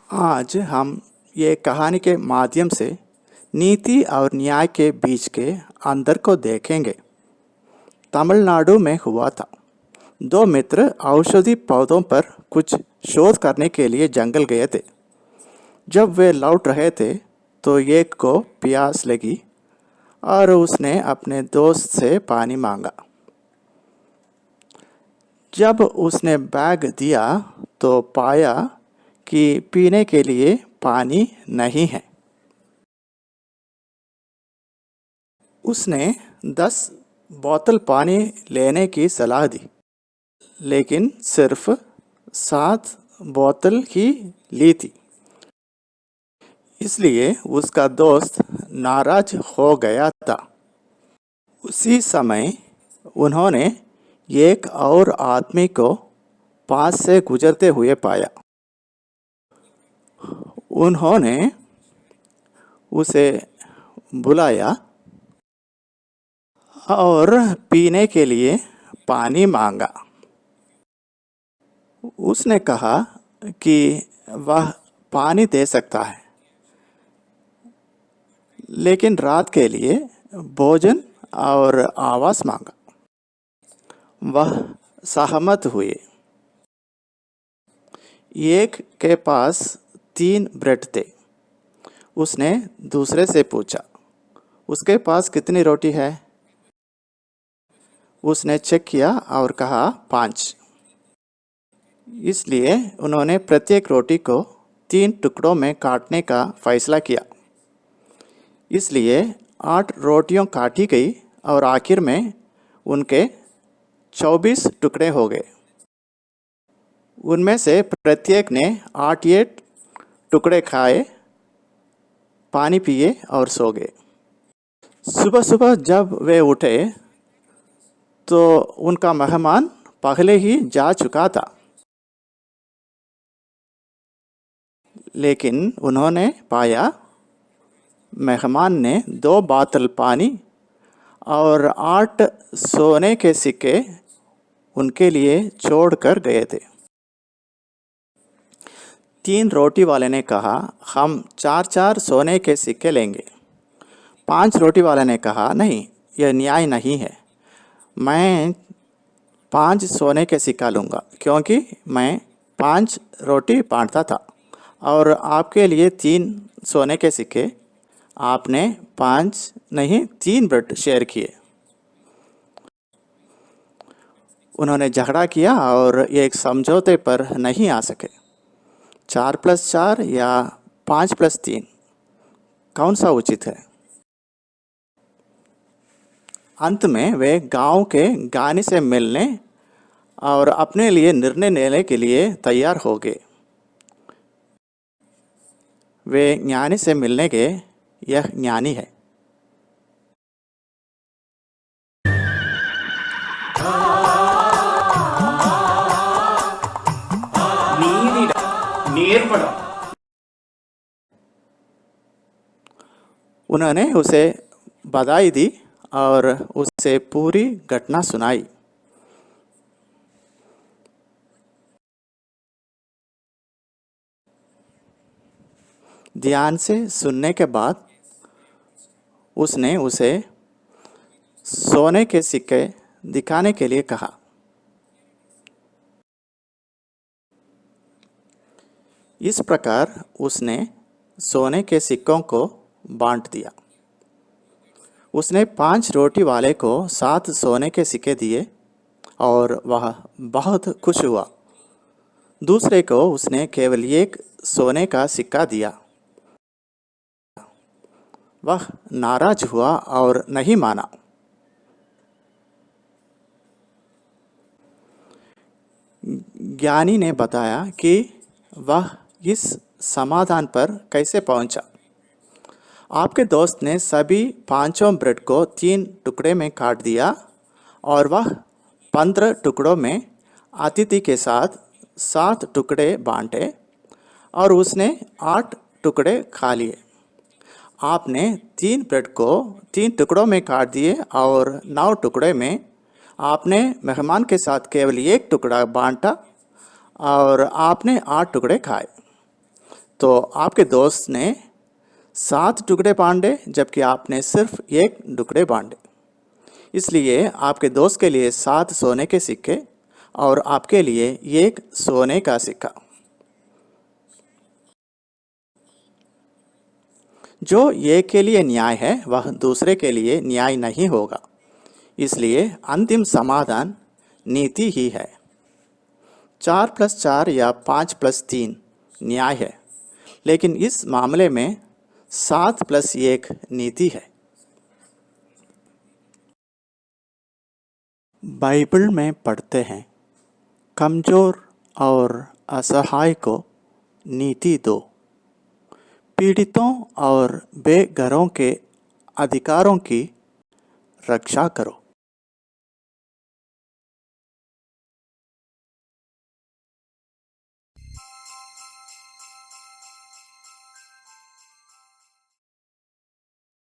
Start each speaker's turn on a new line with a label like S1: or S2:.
S1: आज हम ये कहानी के माध्यम से नीति और न्याय के बीच के अंतर को देखेंगे। तमिलनाडु में हुआ था। दो मित्र औषधि पौधों पर कुछ शोध करने के लिए जंगल गए थे। जब वे लौट रहे थे तो एक को प्यास लगी और उसने अपने दोस्त से पानी मांगा। जब उसने बैग दिया तो पाया कि पीने के लिए पानी नहीं है। उसने 10 बोतल पानी लेने की सलाह दी, लेकिन सिर्फ 7 बोतल ही ली थी। इसलिए उसका दोस्त नाराज हो गया था। उसी समय उन्होंने एक और आदमी को पास से गुजरते हुए पाया। उन्होंने उसे बुलाया और पीने के लिए पानी मांगा। उसने कहा कि वह पानी दे सकता है, लेकिन रात के लिए भोजन और आवास मांगा। वह सहमत हुए। एक के पास 3 ब्रेड थे। उसने दूसरे से पूछा, उसके पास कितनी रोटी है? उसने चेक किया और कहा 5। इसलिए उन्होंने प्रत्येक रोटी को 3 टुकड़ों में काटने का फैसला किया। इसलिए 8 रोटियां काटी गई और आखिर में उनके 24 टुकड़े हो गए। उनमें से प्रत्येक ने 8 टुकड़े खाए, पानी पिए और सो गए। सुबह सुबह जब वे उठे तो उनका मेहमान पहले ही जा चुका था। लेकिन उन्होंने पाया मेहमान ने 2 बोतल पानी और 8 सोने के सिक्के उनके लिए छोड़ कर गए थे। 3 रोटी वाले ने कहा, हम 4-4 सोने के सिक्के लेंगे। 5 रोटी वाले ने कहा, नहीं, यह न्याय नहीं है। मैं 5 सोने के सिक्का लूँगा, क्योंकि मैं 5 रोटी बांटता था और आपके लिए 3 सोने के सिक्के। आपने 5 नहीं 3 ब्रेड शेयर किए। उन्होंने झगड़ा किया और एक समझौते पर नहीं आ सके। 4+4 या 5+3, कौन सा उचित है? अंत में वे गांव के ज्ञानी से मिलने और अपने लिए निर्णय लेने के लिए तैयार हो गए। वे ज्ञानी से मिलने गए। यह ज्ञानी है। उन्होंने उसे बधाई दी और उसे पूरी घटना सुनाई। ध्यान से सुनने के बाद उसने उसे सोने के सिक्के दिखाने के लिए कहा। इस प्रकार उसने सोने के सिक्कों को बांट दिया। उसने 5 रोटी वाले को 7 सोने के सिक्के दिए और वह बहुत खुश हुआ। दूसरे को उसने केवल 1 सोने का सिक्का दिया। वह नाराज हुआ और नहीं माना। ज्ञानी ने बताया कि वह इस समाधान पर कैसे पहुंचा। आपके दोस्त ने सभी 5 ब्रेड को 3 टुकड़े में काट दिया और वह 15 टुकड़ों में अतिथि के साथ 7 टुकड़े बांटे और उसने 8 टुकड़े खा लिए। आपने 3 ब्रेड को 3 टुकड़ों में काट दिए और 9 टुकड़े में आपने मेहमान के साथ केवल 1 टुकड़ा बांटा और आपने 8 टुकड़े खाए। तो आपके दोस्त ने 7 टुकड़े बांटे जबकि आपने सिर्फ 1 टुकड़े बांटे। इसलिए आपके दोस्त के लिए 7 सोने के सिक्के और आपके लिए 1 सोने का सिक्का। जो एक के लिए न्याय है वह दूसरे के लिए न्याय नहीं होगा। इसलिए अंतिम समाधान नीति ही है। 4+4 या 5+3 न्याय है, लेकिन इस मामले में 7+1 नीति है। बाइबल में पढ़ते हैं, कमजोर और असहाय को नीति दो, पीड़ितों और बेघरों के अधिकारों की रक्षा करो।